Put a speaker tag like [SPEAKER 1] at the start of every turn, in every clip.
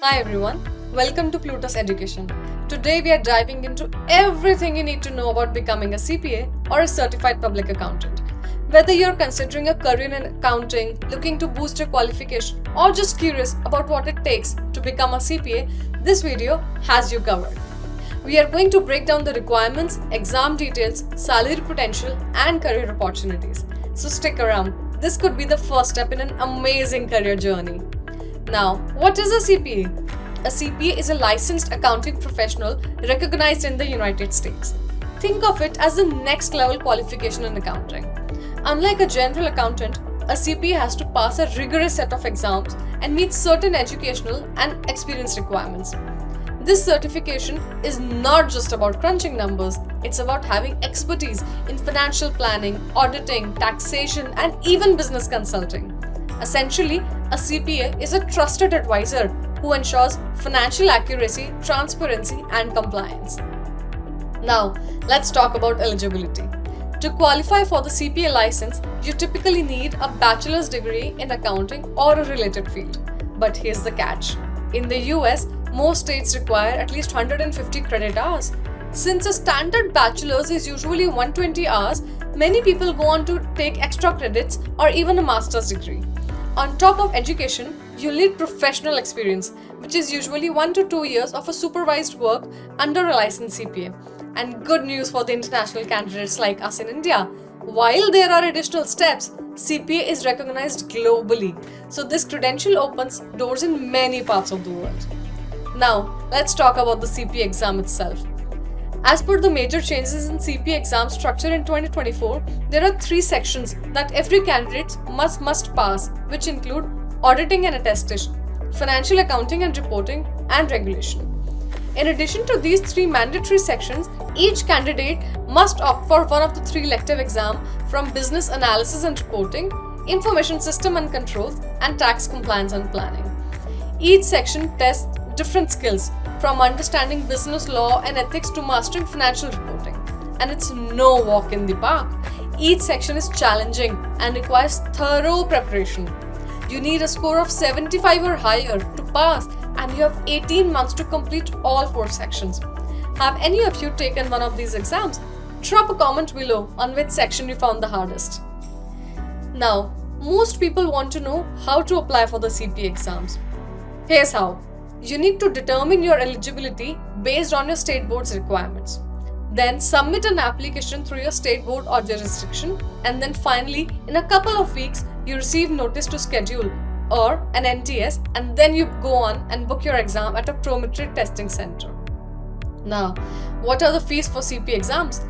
[SPEAKER 1] Hi everyone, welcome to Plutus Education. Today we are diving into everything you need to know about becoming a CPA or a certified public accountant. Whether you're considering a career in accounting, looking to boost your qualification, or just curious about what it takes to become a CPA, this video has you covered. We are going to break down the requirements, exam details, salary potential, and career opportunities. So stick around. This could be the first step in an amazing career journey. Now, what is a CPA? A CPA is a licensed accounting professional recognized in the United States. Think of it as the next level qualification in accounting. Unlike a general accountant, a CPA has to pass a rigorous set of exams and meet certain educational and experience requirements. This certification is not just about crunching numbers, it's about having expertise in financial planning, auditing, taxation, and even business consulting. Essentially, a CPA is a trusted advisor who ensures financial accuracy, transparency, and compliance. Now, let's talk about eligibility. To qualify for the CPA license, you typically need a bachelor's degree in accounting or a related field. But here's the catch. In the US, most states require at least 150 credit hours. Since a standard bachelor's is usually 120 hours, many people go on to take extra credits or even a master's degree. On top of education, you'll need professional experience, which is usually 1 to 2 years of a supervised work under a licensed CPA. And good news for the international candidates like us in India. While there are additional steps, CPA is recognized globally, so this credential opens doors in many parts of the world. Now, let's talk about the CPA exam itself. As per the major changes in CPA exam structure in 2024, there are 3 sections that every candidate must pass, which include auditing and attestation, financial accounting and reporting, and regulation. In addition to these 3 mandatory sections, each candidate must opt for one of the 3 elective exams from business analysis and reporting, information system and controls, and tax compliance and planning. Each section tests different skills, from understanding business law and ethics to mastering financial reporting. And it's no walk in the park. Each section is challenging and requires thorough preparation. You need a score of 75 or higher to pass, and you have 18 months to complete all 4 sections. Have any of you taken one of these exams? Drop a comment below on which section you found the hardest. Now, most people want to know how to apply for the CPA exams. Here's how. You need to determine your eligibility based on your state board's requirements. Then submit an application through your state board or jurisdiction, and then finally, in a couple of weeks, you receive notice to schedule or an NTS, and then you go on and book your exam at a prometric testing center. Now, what are the fees for CPA exams?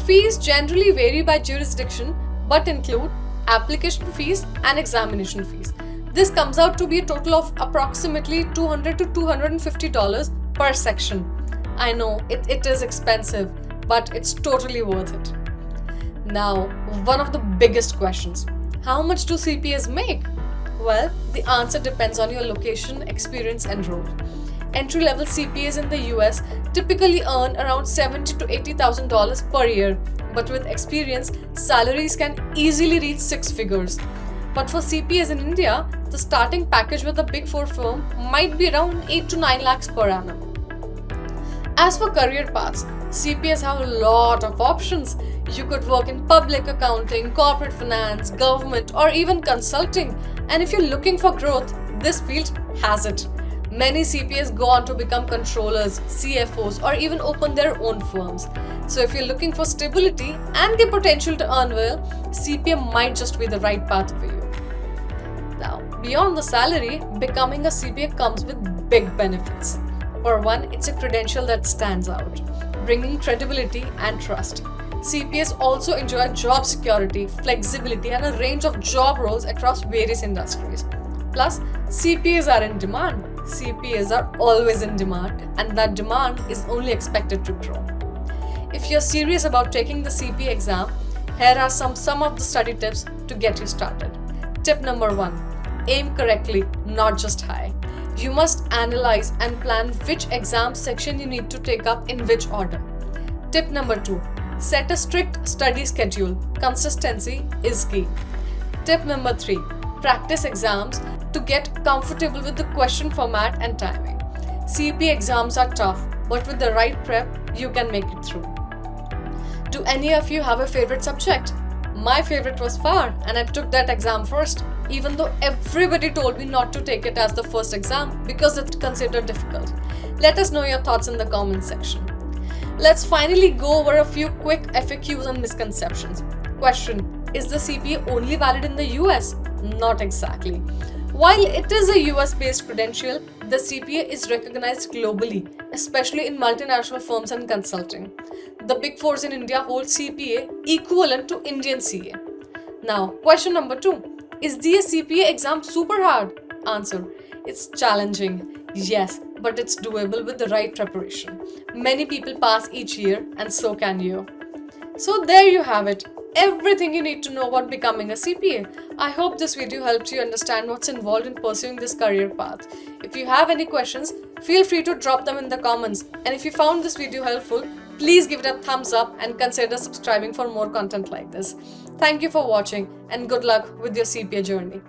[SPEAKER 1] Fees generally vary by jurisdiction but include application fees and examination fees. This comes out to be a total of approximately $200 to $250 per section. I know it is expensive, but it's totally worth it. Now, one of the biggest questions: how much do CPAs make? Well, the answer depends on your location, experience, and role. Entry-level CPAs in the US typically earn around $70,000 to $80,000 per year, but with experience, salaries can easily reach 6 figures. But for CPAs in India, the starting package with a Big 4 firm might be around 8 to 9 lakhs per annum. As for career paths, CPAs have a lot of options. You could work in public accounting, corporate finance, government, or even consulting. And if you're looking for growth, this field has it. Many CPAs go on to become controllers, CFOs, or even open their own firms. So if you're looking for stability and the potential to earn well, CPA might just be the right path for you. Now, beyond the salary, becoming a CPA comes with big benefits. For one, it's a credential that stands out, bringing credibility and trust. CPAs also enjoy job security, flexibility, and a range of job roles across various industries. Plus, CPAs are in demand. CPAs are always in demand, and that demand is only expected to grow. If you're serious about taking the CPA exam, here are some of the study tips to get you started. Tip number 1. Aim correctly, not just high. You must analyze and plan which exam section you need to take up in which order. Tip number 2. Set a strict study schedule. Consistency is key. Tip number 3. Practice exams to get comfortable with the question format and timing. CPA exams are tough, but with the right prep, you can make it through. Do any of you have a favorite subject? My favorite was FAR, and I took that exam first, even though everybody told me not to take it as the first exam because it's considered difficult. Let us know your thoughts in the comment section. Let's finally go over a few quick FAQs and misconceptions. Question: is the CPA only valid in the US? Not exactly. While it is a US based credential, the CPA is recognized globally, especially in multinational firms and consulting. The Big Fours in India hold CPA equivalent to Indian CA. Now, question number 2: is the CPA exam super hard? Answer: it's challenging, yes, but it's doable with the right preparation. Many people pass each year, and so can you. So there you have it. Everything you need to know about becoming a CPA. I hope this video helped you understand what's involved in pursuing this career path. If you have any questions, feel free to drop them in the comments. And if you found this video helpful, please give it a thumbs up and consider subscribing for more content like this. Thank you for watching and good luck with your CPA journey.